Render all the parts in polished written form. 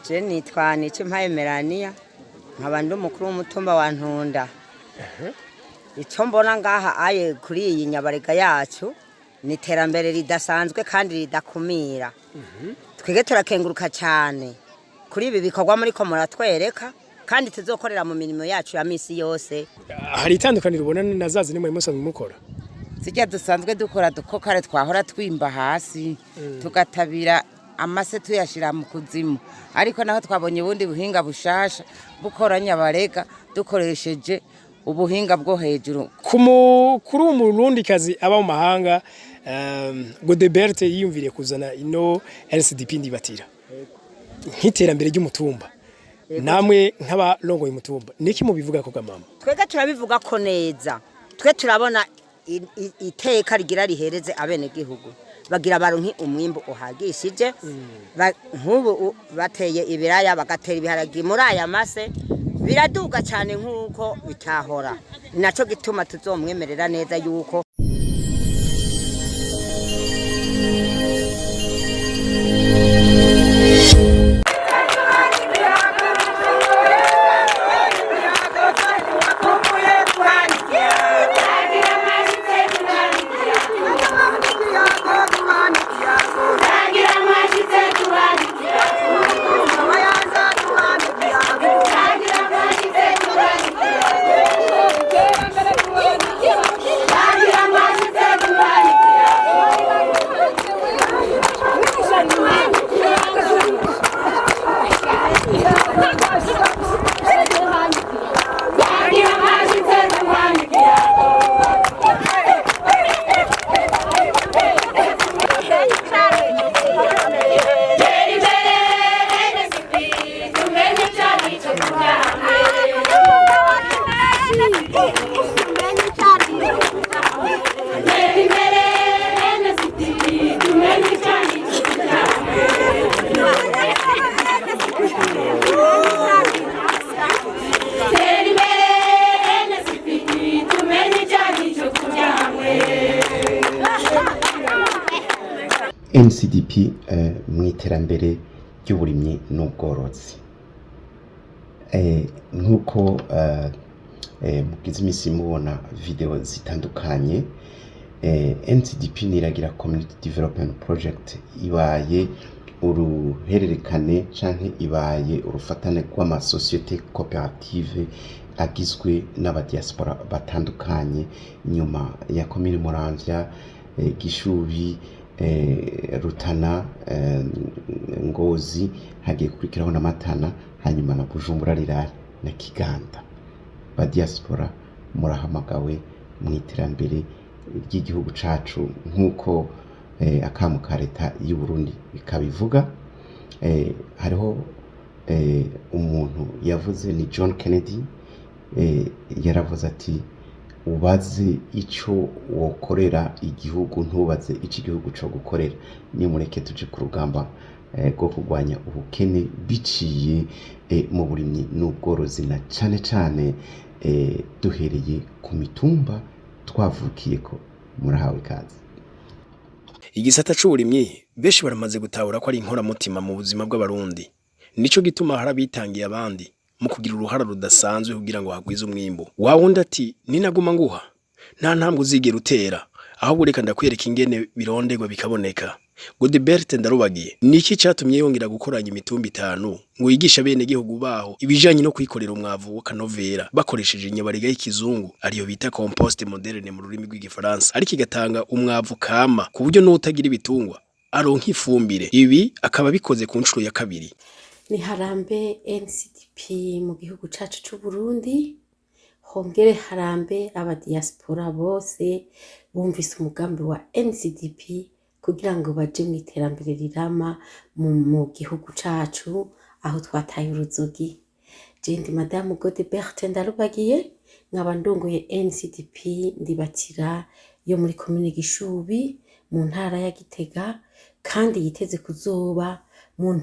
Je nitwa Nikimpaye Melania nkaba ndi umukuru w'umutumba wa Ntunda. Icyo mbona ngaha aye kuri iyi nyabarega yacu ni iterambere ridasanzwe kandi ridakumira. Twege turakenguruka cyane kuri ibi bikorwa muri ko muratwereka kandi tuzokorera mu mirimo yacu ya misi yose. Hari itandukaniro ubona na zazi ni muri musanzwe mukora? Sijya dusanzwe dukora dukokare twahora twimba hasi tugatabira amase tuyashira mu kuzimu, ariko naho twabonye ubundi buhinga bushasha bukoranya barega dukoresheje ubuhinga bwo hejuru. Kuri umurundi kazi aba mu mahanga Godebert yiyumviriye kuzana ino LCDP ndibatira nk'iterambere ry'umutumba, namwe nk'abarongoye umutumba niki mubivuga ko gamama? Twega turabivuga ko neza, twe turabona iteka rigira rihereze abene gihugu bagira baronki umwimbo uhagishije. Nk'ubu bateye ibiraya bagatera ibiharagi muri aya mase biraduga cyane nk'uko bitahora, naco gituma tuzomwemerera neza yuko NCDP mu iterambere ry'uburimyi n'ubworozi. Nkuko mugize imisi mubona video zitandukanye, NCDP niragira Community Development Project ibaye uruhererekane canke ibaye urufatane rw'amasosiyete cooperative agizwe n'abadiaspora batandukanye nyuma ya komine Muramvya, Gishubi, Rutana, Ngozi, hagiye kurikiraho na Matana, hanyuma na Bujumbura Rirare na Kiganda. Ba diaspora murahamagawe mu iterambere ry'igihugu cacu nkuko akamu ka leta y'u Burundi bikabivuga. Hariho umuntu yavuze ni John Kennedy, yaravuze ati ubaze ico wokorera igihugu ntubaze ico igihugu cyo gukorera. Ni mureke tuje ku rugamba rwo kurwanya ubukene biciye mu burimyi n'ubworozi na cane duhereye ku mitumba twavukiye ko. Murahawe kazi. Igisata c'uburimyi benshi baramaze gutahura ko ari inkora mutima mu buzima bw'abarundi, nico gituma harabitangiye abandi mu kugira uruhara rudasanzwe kugira ngo hagwize umwimbo. Wawundi ati ninaguma nguha nta ntambwe uzigera utera, ahubwo reka ndakwereka ingene birondegwa bikaboneka. Godebert Ndarubagiye niki catumye yongera gukoranya imitumba 5 ngo yigisha bene gihugu baho ibijanye no kwikorera umwavu wa kanovera bakoresheje inyabarega y'ikizungu ariyo bita compost moderne mu rurimi rw'igifaransa, ariko igatanga umwavu kama ku buryo n'utagira ibitungwa aronka ifumbire. Ibi akaba bikoze ku nshuro ya kabiri. Ni harambe NCDP mu gihugu cacu c'u Burundi, hongere harambe abadiaspora bose bumvise umugambi wa NCDP kugira ngo baje mu iterambere rirama mu gihugu cacu aho twataye uruzogi. Je ndi Madame Godebert Ndarubagiye, nkaba ndongoye NCDP ndibatira yo muri komine Gishubi mu ntara ya Gitega, kandi yiteze kuzoba mu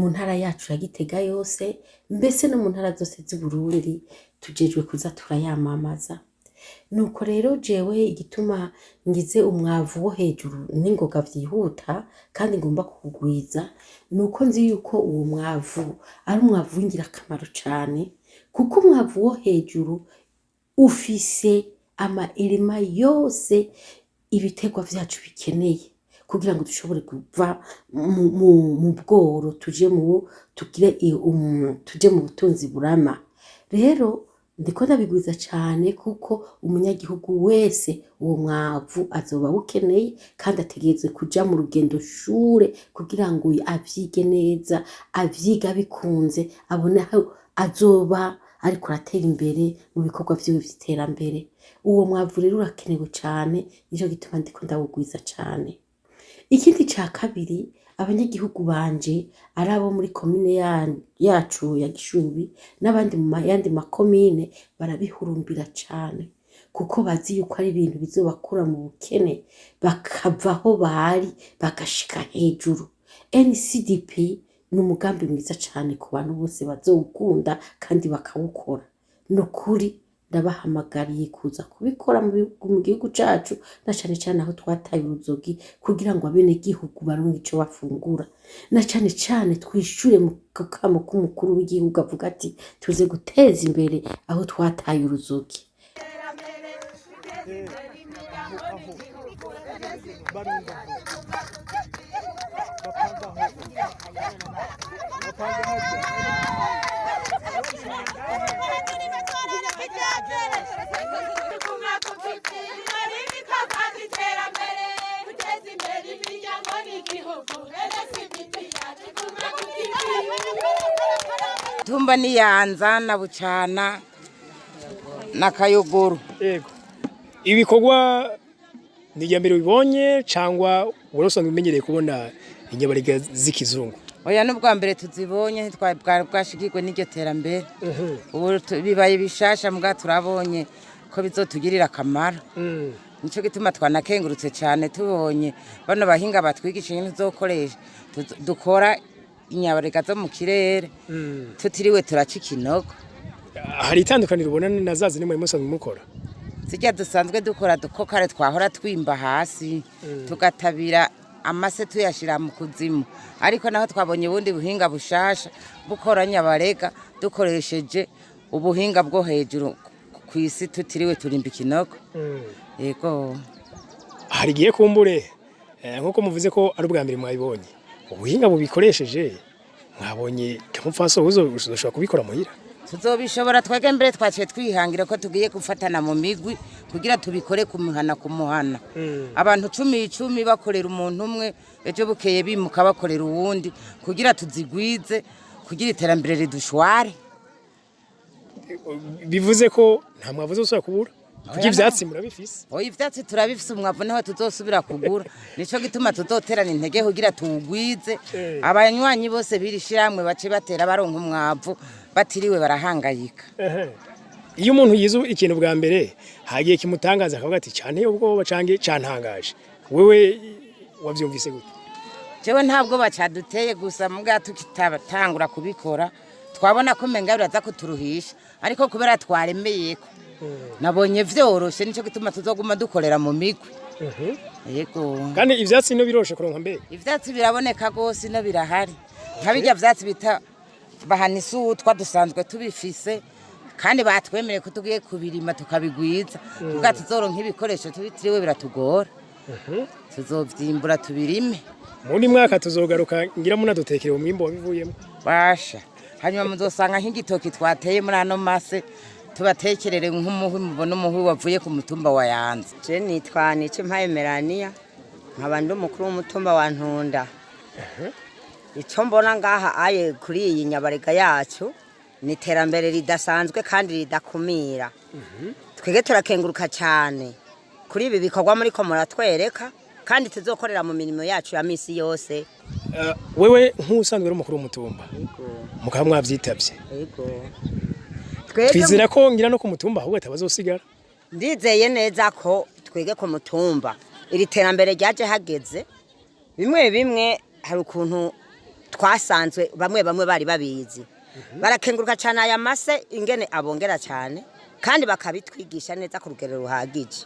ntara yacu ya Gitega yose, mbese no mu ntara zose z'u Burundi tujejwe kuza turayamamaza. nuko rero jewe igituma ngize umwavu wo hejuru n'ingoga vyihuta kandi ngomba kuwugwiza nuko nzi yuko uwo mwavu ari umwavu w'ingirakamaro cane, kuko umwavu wo hejuru ufise ama elema yose ibiterwa vyacu bikeneye kugira ngo dushobore kuva mu bworo tuje mu butunzi burama. Rero ndiko ndabigwiza cane kuko umunyagihugu wese uwo mwavu azoba awukeneye kandi ategerezwa kuja mu rugendo shure kugira ngo avyige neza, avyiga bikunze, abone aho azoba ariko aratera imbere mu bikorwa vyiwe vy'iterambere. Uwo mwavu rero urakenewe cane, nico gituma ndiko ndawugwiza cane. Ikindi ca kabiri, abanyagihugu banje ari abo muri komine yacu ya Gishubi n'abandi mu yandi makomine barabihurumbira cane kuko bazi yuko ari ibintu bizobakura mu bukene bakava aho bari bagashika hejuru. NCDP ni umugambi mwiza cane ku bantu bose bazowukunda kandi bakawukora. Nukuri ndabahamagariye kuza kubikora mu gihugu cacu na cane cane aho twataye uruzogi kugira ngo abenegihugu baronke ico bafungura, na cane cane twishure mu kamo k'umukuru w'igihugu avuga ati tuze guteza imbere aho twataye uruzogi. Tumba ni Yanza na Bucana na Kayogoro. Yego. Ibikorwa ni irya mbere ubibonye cangwa usanzwe umenyereye kubona inyabarega z'ikizungu? Oya n'ubwa mbere tuzibonye ntitwabwashikirwe n'iryo terambere. Ubu bibaye bishasha mbwa turabonye ko bizotugirira akamaro. Nico gituma twanakengurutse cyane tubonye bano bahinga batwigisha ibintu zokoresha dukora inyabarega zo mu kirere tutiriwe turacika inogo. Hari itandukaniro ubona na zazi nimwe musanzwe mukora? Sijya dusanzwe dukora dukokare twahora twimba hasi tugatabira amase tuyashira mu kuzimu, ariko naho twabonye ubundi buhinga bushasha bukoranya barega dukoresheje ubuhinga bwo hejuru kwisi tutiriwe turimba ikinogo. Yego. Hari giye kumbure nkuko muvuze ko ari ubwa mbere mwabibonye, ubuhinga bubikoresheje mwabonye kamupfaso uzoshobora kubikora muhira? Tuzobishobora twege mbere twaciye twihangira ko tugiye gufatana mu migwi kugira tubikore kumuhana kumuhana. Abantu 10 bakorera umuntu umwe, ejo bukeye bimuka bakorera uwundi kugira tuzigwize kugira iterambere ridushware. Bivuze ko nta mwavu uzosubira kubura? Kuko ivyatsi murabifise? Oya ivyatsi turabifise, umwavu naho tuzosubira kugura. Nico gituma tuzoterana intege kugira tuwugwize. Abanywanyi bose birishiramwe bace batera baronka umwavu batiriwe barahangayika. Iyo umuntu yizu ikintu bwa mbere hagiye kimutangaza akavuga ati cyane ubwoba cange cantangaje, wewe wavyumvise gute? Jewe ntabwo bacaduteye gusa mbwa tukitatangura kubikora twabona ko menga biraza kuturuhisha, ariko kubera twaremeyeko nabonye vyoroshe, nico gituma tuzoguma dukorera mu migwi. Yego. Kandi ivyatsi no biroshe kuronka mbere? Ivyatsi biraboneka gose no birahari. Nkabijya vyatsi bita bahanisu twadusanzwe tubifise kandi batwemereye ko tugiye kubirima tukabigwiza kuko tuzoronka ibikoresho tubitiriwe biratugora. Tuzovyimbura tubirime. Muri mwaka tuzogaruka ngira munadutekere mu mwimbo wabivuyemo. Basha. Hanyuma muzosanga nk'igitoki twateye muri ano mase tubatekerere nk'umuhwi mubona umuhwi wavuye ku mutumba wa Yanza. Je nitwa Nicempaye Melania, nkaba ndi umukuru w'umutumba wa Ntunda. Ico mbona ngaha aye kuri iyi nyabarega yacu ni iterambere ridasanzwe kandi ridakumira. Twege turakenguruka cyane kuri ibi bikorwa muri ko muratwereka kandi tuzokorera mu mirimo yacu ya misi yose. Wewe nk'usanzwe ari umukuru w'umutumba mukaba mwavyitavye? Yego. Twizera ko ngira no ku mutumba ahubwo atabazosigara? Ndizeye neza ko twege ku mutumba iri terambere ryaje hageze. Bimwe hari ukuntu twasanzwe bamwe bari babizi. Barakenguruka cyane aya mase ingene abongera cyane kandi bakabitwigisha neza ku rugero ruhagije.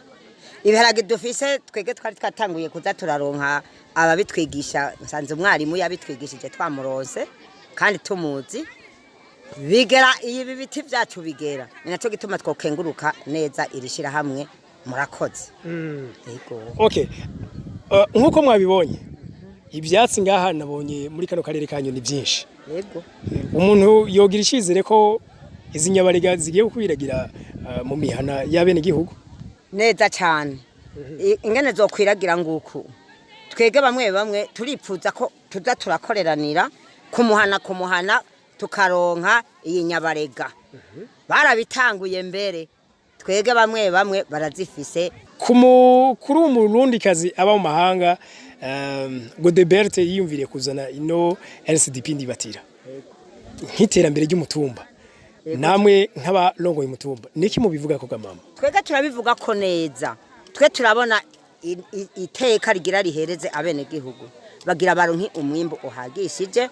Ibiharage dufise twege twari twatanguye kuza turaronka ababitwigisha, nsanze umwarimu yabitwigishije twamuronse kandi tumuzi bigera ibi biti byacu bigera. Ni naco gituma twokenguruka neza irishira hamwe. Murakoze. Yego. Okay. Nkuko mwabibonye ibyatsi ngaha nabonye muri kano karere kanyu ni byinshi. Yego. Umuntu yogira icizere ko izi nyabarega zigiye kukwiragira mu mihana y'abene gihugu neza cyane. Ingene zokwiragira nguku twege bamwe turipfuza ko tuza turakoreranira kumuhana tukaronka iyi nyabarega. Barabitanguye mbere twege bamwe barazifise. Kuri umurundi kazi aba mu mahanga Godebert yiyumviriye kuzana ino NCDP Ndibatira nk'iterambere ry'umutumba. Namwe nk'abarongoye umutumba niki mubivuga ko gamama? Twega turabivuga ko neza. Twe turabona iteka rigira rihereze abene gihugu bagira baronki umwimbo uhagishije.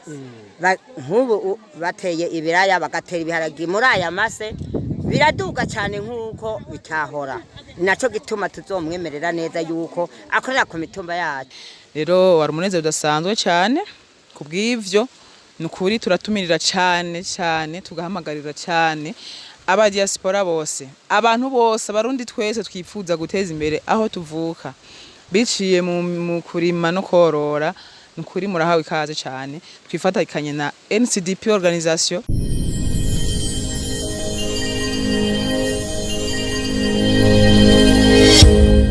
Nk'ubu bateye ibiraya bagatera ibiharagi muri aya mase biraduga cyane nk'uko bitahora. Naco gituma tuzomwemerera neza yuko akorera ku mitumba yacu. Rero wari umunezero udasanzwe cyane kubw'ivyo nukuri turatumirira cyane tugahamagarira cyane aba diaspora bose, abantu bose, abarundi twese twifuza guteza imbere aho tuvuka biciye mu kurima no korora. Nukuri murahawe ikaze cyane twifatikanye na NCDP organisation.